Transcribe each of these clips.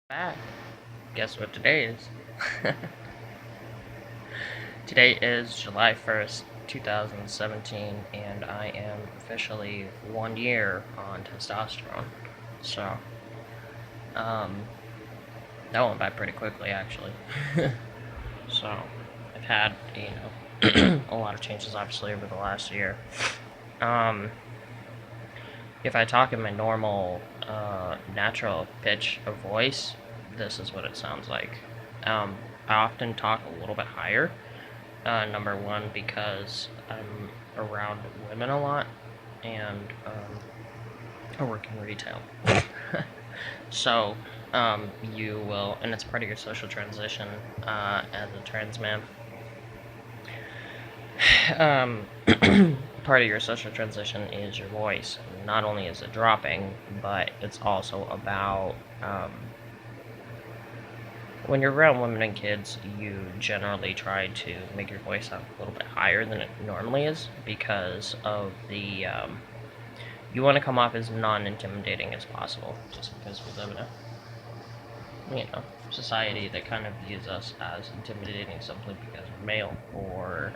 Back. Guess what today is? Today is July 1st, 2017, and I am officially 1 year on testosterone. So, um, that went by pretty quickly, actually. So, I've had, a lot of changes, obviously, over the last year. Um, if I talk in my normal, natural pitch of voice, this is what it sounds like. I often talk a little bit higher. Number one, because I'm around women a lot, and I work in retail. So, you will, and it's part of your social transition as a trans man. Um, Part of your social transition is your voice. Not only is it dropping, but it's also about when you're around women and kids, you generally try to make your voice sound a little bit higher than it normally is because of the you want to come off as non-intimidating as possible, just because we live in a society that kind of views us as intimidating simply because we're male or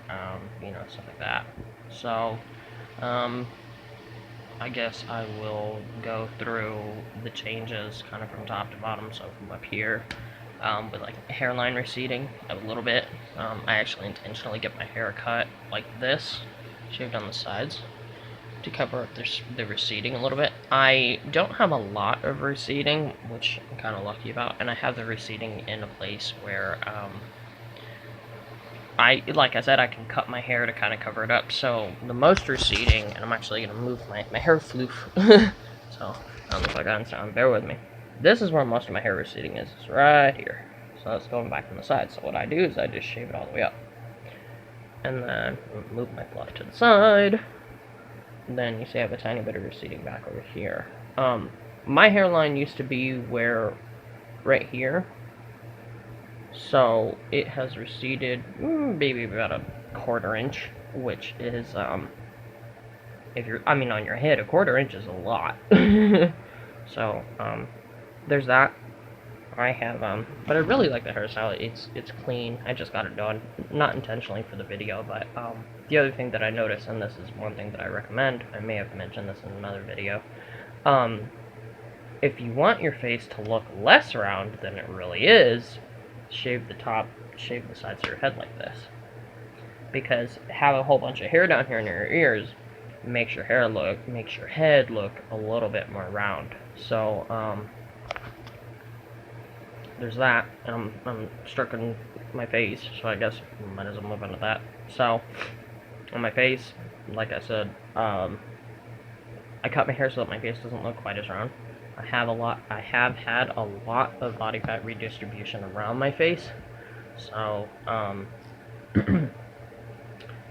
stuff like that. So um, I guess I will go through the changes kind of from top to bottom. So from up here, with like hairline receding a little bit. I actually intentionally get my hair cut like this, shaved on the sides, to cover up the receding a little bit. I don't have a lot of receding, which I'm kind of lucky about, and I have the receding in a place where like I said, I can cut my hair to kind of cover it up. So the most receding, and I'm actually gonna move my hair floof. So I don't know if I got in sound. Bear with me. This is where most of my hair receding is. It's right here. So it's going back on the side. So what I do is I just shave it all the way up, and then move my fluff to the side. And then you see I have a tiny bit of receding back over here. My hairline used to be right here. So it has receded maybe about a quarter inch, which is if you're on your head, a quarter inch is a lot. So there's that. I have but I really like the hairstyle. It's clean. I just got it done, not intentionally for the video, but the other thing that I noticed, and this is one thing that I recommend, I may have mentioned this in another video, if you want your face to look less round than it really is, shave the top, shave the sides of your head like this. Because have a whole bunch of hair down here in your ears makes your head look a little bit more round. So there's that, and I'm stroking my face, so I guess I might as well move on to that. So on my face, like I said, I cut my hair so that my face doesn't look quite as round. I have had a lot of body fat redistribution around my face. So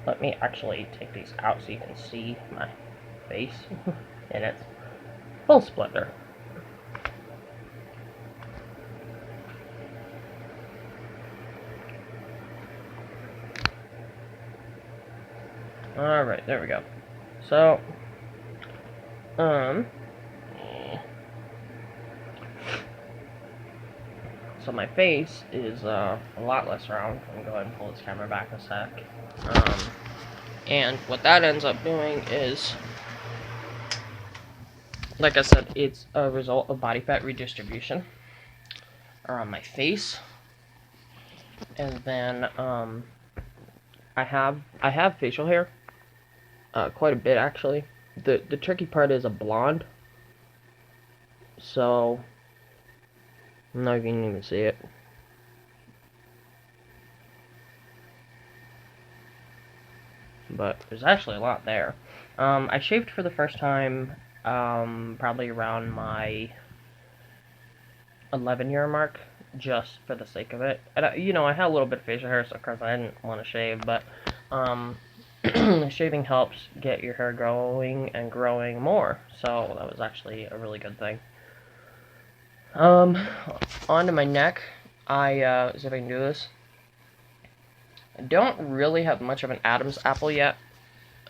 let me actually take these out so you can see my face in its full splendor. Alright, there we go. So, so my face is a lot less round. I'm going to go ahead and pull this camera back a sec. And what that ends up doing is, like I said, it's a result of body fat redistribution around my face. And then I have facial hair, quite a bit actually. The tricky part is a blonde, so I'm not even even see it. But there's actually a lot there. I shaved for the first time probably around my 11-year mark, just for the sake of it. And I had a little bit of facial hair, so of course I didn't want to shave, but shaving helps get your hair growing and growing more, so that was actually a really good thing. Onto my neck, see if I can do this. I don't really have much of an Adam's apple yet.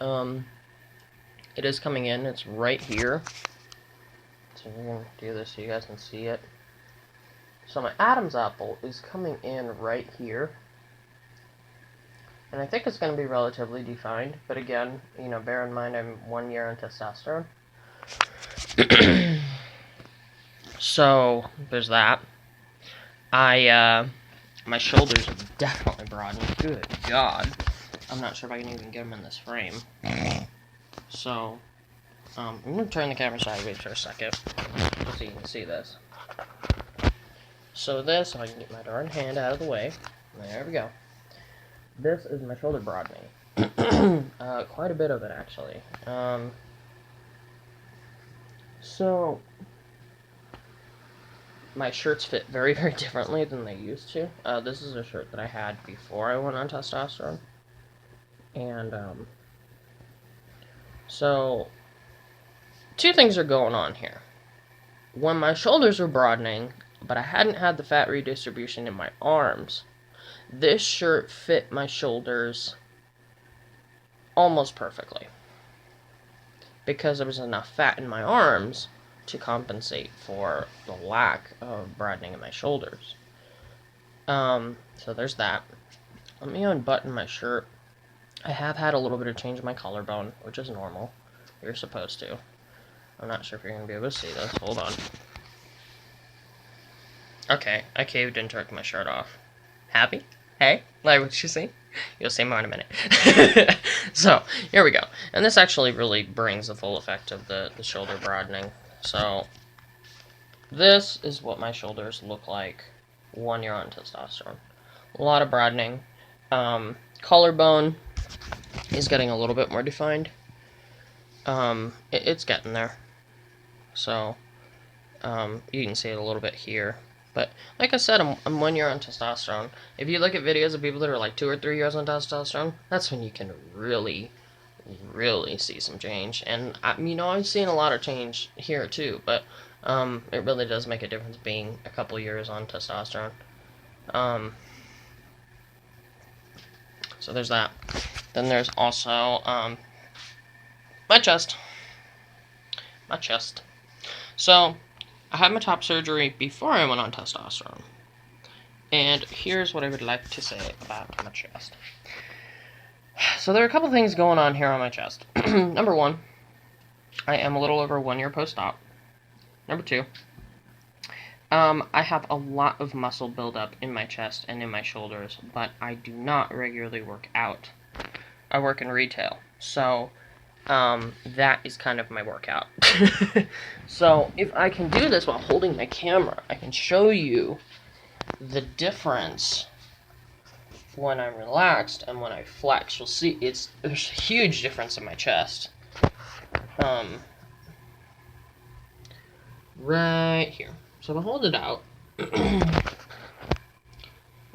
It is coming in, it's right here. So we're gonna do this so you guys can see it. So my Adam's apple is coming in right here. And I think it's going to be relatively defined. But again, you know, bear in mind I'm 1 year on testosterone. So, there's that. My shoulders have definitely broadened. Good God. I'm not sure if I can even get them in this frame. So, I'm going to turn the camera sideways for a second so you can see this. So this, if I can get my darn hand out of the way. There we go. This is my shoulder broadening. Quite a bit of it, actually. So, my shirts fit very, very differently than they used to. This is a shirt that I had before I went on testosterone. And, so, two things are going on here. When my shoulders were broadening, but I hadn't had the fat redistribution in my arms, this shirt fit my shoulders almost perfectly. Because there was enough fat in my arms to compensate for the lack of broadening in my shoulders. So there's that. Let me unbutton my shirt. I have had a little bit of change in my collarbone, which is normal. You're supposed to. I'm not sure if you're going to be able to see this. Hold on. Okay, I caved and took my shirt off. Happy? Hey? Like what you see? You'll see more in a minute. So, here we go. And this actually really brings the full effect of the shoulder broadening. So, this is what my shoulders look like 1 year on testosterone. A lot of broadening. Collarbone is getting a little bit more defined. It's getting there. So, you can see it a little bit here. But, like I said, I'm 1 year on testosterone. If you look at videos of people that are like 2 or 3 years on testosterone, that's when you can really, really see some change. And, I've seen a lot of change here, too. But, it really does make a difference being a couple years on testosterone. So there's that. Then there's also, my chest. My chest. So, I had my top surgery before I went on testosterone. And here's what I would like to say about my chest. So there are a couple things going on here on my chest. Number one, I am a little over 1 year post-op. Number two, I have a lot of muscle buildup in my chest and in my shoulders, but I do not regularly work out. I work in retail, so that is kind of my workout. So if I can do this while holding my camera, I can show you the difference when I'm relaxed and when I flex. You'll see there's a huge difference in my chest. Right here. So if I hold it out,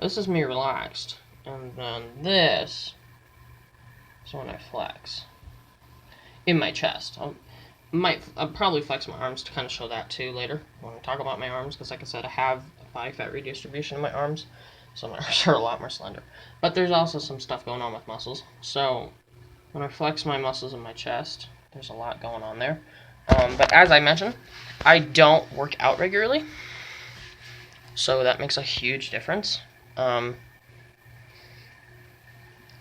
this is me relaxed, and then this is when I flex in my chest. I'll probably flex my arms to kind of show that too later when I talk about my arms, because like I said, I have body fat redistribution in my arms, so my arms are a lot more slender. But there's also some stuff going on with muscles. So when I flex my muscles in my chest, there's a lot going on there. But as I mentioned, I don't work out regularly, so that makes a huge difference.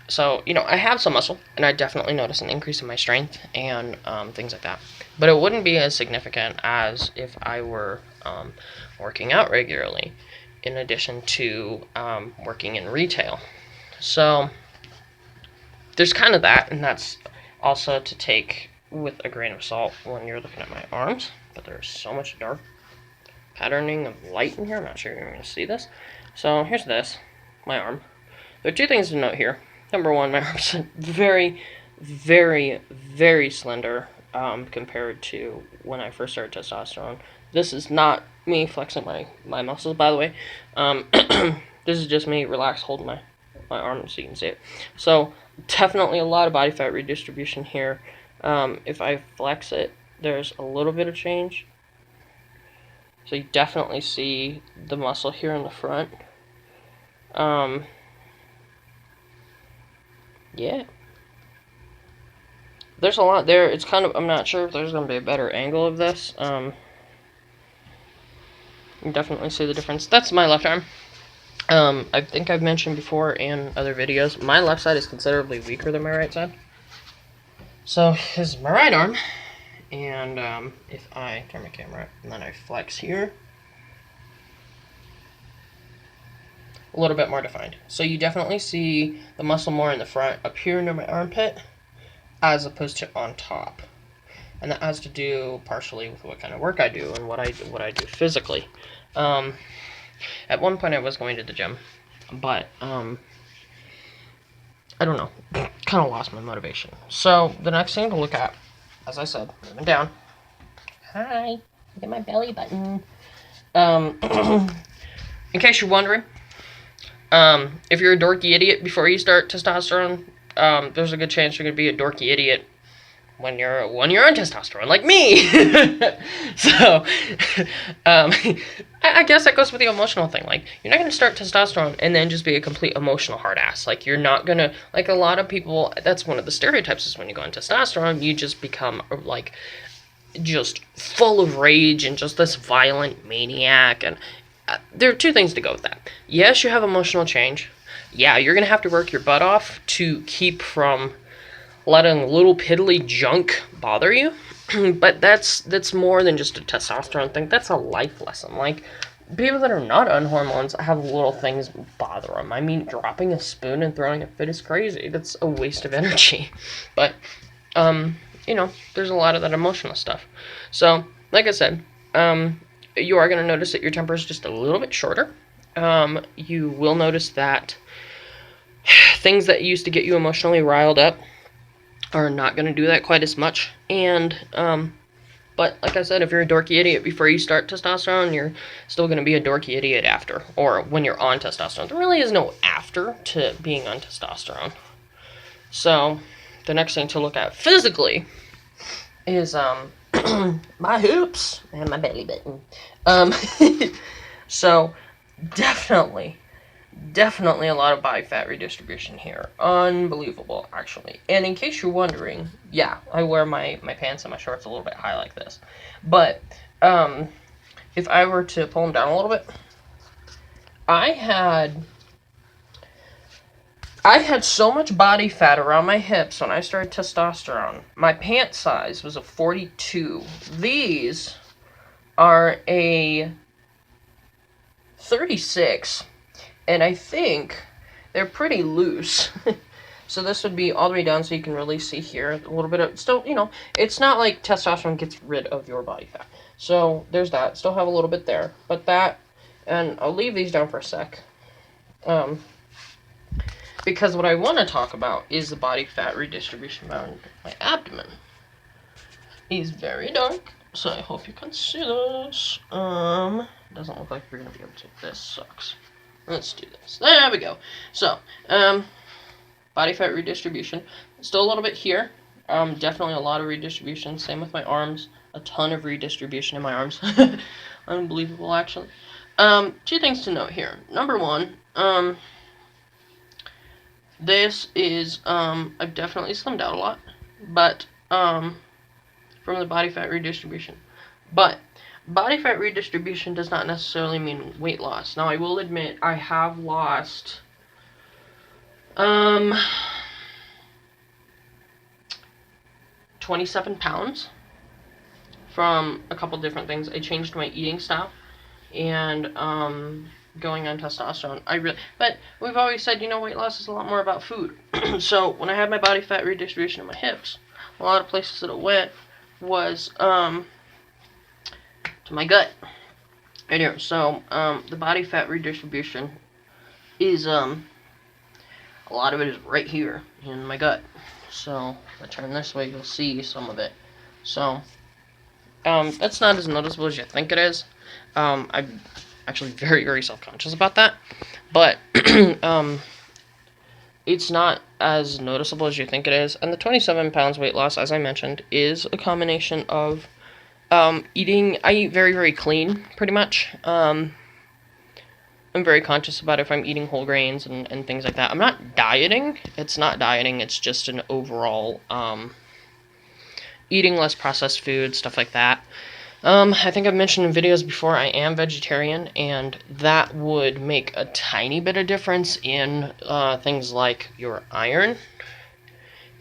So, I have some muscle, and I definitely notice an increase in my strength and things like that. But it wouldn't be as significant as if I were working out regularly, in addition to working in retail. So, there's kind of that, and that's also to take with a grain of salt when you're looking at my arms. But there's so much dark patterning of light in here, I'm not sure you're going to see this. So, here's this, my arm. There are two things to note here. Number one, my arms are very, very, very slender compared to when I first started testosterone. This is not me flexing my muscles, by the way. This is just me relaxed holding my arm so you can see it. So, definitely a lot of body fat redistribution here. If I flex it, there's a little bit of change. So you definitely see the muscle here in the front. Yeah. There's a lot there. It's kind of, I'm not sure if there's going to be a better angle of this. You definitely see the difference. That's my left arm. I think I've mentioned before in other videos, my left side is considerably weaker than my right side. So, this is my right arm, and if I turn my camera and then I flex here, a little bit more defined. So you definitely see the muscle more in the front, up here near my armpit, as opposed to on top. And that has to do partially with what kind of work I do and what I do physically. At one point I was going to the gym, but I don't know, kind of lost my motivation. So the next thing to look at, as I said, moving down. Hi, look at my belly button. In case you're wondering, if you're a dorky idiot before you start testosterone, there's a good chance you're gonna be a dorky idiot when you're on testosterone, like me. So, I guess that goes with the emotional thing. Like, you're not gonna start testosterone and then just be a complete emotional hard ass. Like, you're not gonna, like, a lot of people. That's one of the stereotypes, is when you go on testosterone, you just become like just full of rage and just this violent maniac. And there are two things to go with that. Yes, you have emotional change. Yeah, you're gonna have to work your butt off to keep from letting little piddly junk bother you. But that's more than just a testosterone thing. That's a life lesson. Like, people that are not on hormones have little things bother them. I mean, dropping a spoon and throwing a fit is crazy. That's a waste of energy. But you know, there's a lot of that emotional stuff. So, like I said, you are going to notice that your temper is just a little bit shorter. You will notice that things that used to get you emotionally riled up are not going to do that quite as much. And, but like I said, if you're a dorky idiot before you start testosterone, you're still going to be a dorky idiot after, or when you're on testosterone. There really is no after to being on testosterone. So, the next thing to look at physically is, my hoops and my belly button. So, definitely a lot of body fat redistribution here. Unbelievable, actually. And in case you're wondering, yeah, I wear my pants and my shorts a little bit high like this. But, if I were to pull them down a little bit, I had so much body fat around my hips when I started testosterone. My pant size was a 42. These are a 36. And I think they're pretty loose. So this would be all the way down so you can really see here a little bit of, still, you know, it's not like testosterone gets rid of your body fat. So there's that. Still have a little bit there. But that, and I'll leave these down for a sec. Because what I want to talk about is the body fat redistribution around my abdomen. It's very dark, so I hope you can see this. Doesn't look like we're going to be able to. This sucks. Let's do this. There we go. So, body fat redistribution. Still a little bit here. Definitely a lot of redistribution. Same with my arms. A ton of redistribution in my arms. Unbelievable, actually. Two things to note here. Number one, this is, I've definitely slimmed out a lot, but, from the body fat redistribution. But, body fat redistribution does not necessarily mean weight loss. Now, I will admit, I have lost, 27 pounds from a couple different things. I changed my eating style, and, going on testosterone. But we've always said, you know, weight loss is a lot more about food. So when I had my body fat redistribution in my hips, a lot of places that it went was to my gut. Right here. So the body fat redistribution is a lot of it is right here in my gut. So if I turn this way, you'll see some of it. So that's not as noticeable as you think it is. I'm actually very, very self-conscious about that, but it's not as noticeable as you think it is. And the 27 pounds weight loss, as I mentioned, is a combination of eating. I eat very, very clean, pretty much. I'm very conscious about if I'm eating whole grains and things like that. I'm not dieting. It's not dieting. It's just an overall eating less processed food, stuff like that. I think I've mentioned in videos before I am vegetarian, and that would make a tiny bit of difference in things like your iron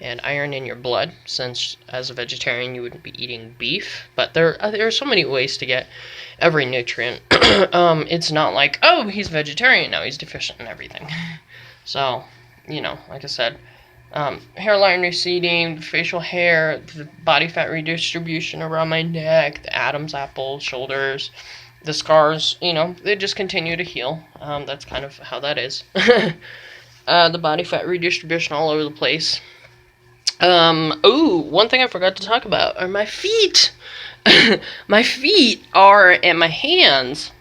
and iron in your blood, since as a vegetarian you wouldn't be eating beef. But there are so many ways to get every nutrient. It's not like, oh, he's vegetarian now, he's deficient in everything. So, like I said, hairline receding, facial hair, the body fat redistribution around my neck, the Adam's apple, shoulders, the scars, they just continue to heal. That's kind of how that is. The body fat redistribution all over the place. One thing I forgot to talk about are my feet. My feet and my hands.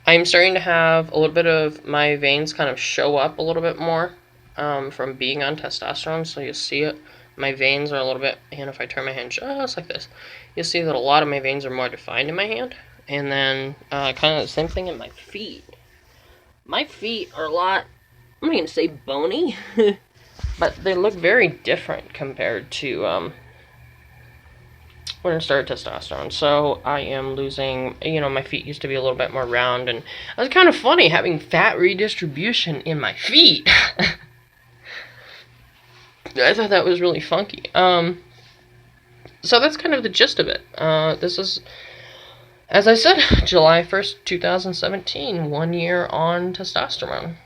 I'm starting to have a little bit of my veins kind of show up a little bit more from being on testosterone. So you'll see it. My veins are a little bit, and if I turn my hand just like this, you'll see that a lot of my veins are more defined in my hand. And then kind of the same thing in my feet. My feet are a lot, I'm not going to say bony, but they look very different compared to when I started testosterone. So I am losing, my feet used to be a little bit more round, and it was kind of funny having fat redistribution in my feet. I thought that was really funky. So that's kind of the gist of it. This is, as I said, July 1st, 2017, 1 year on testosterone.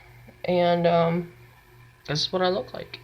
And this is what I look like.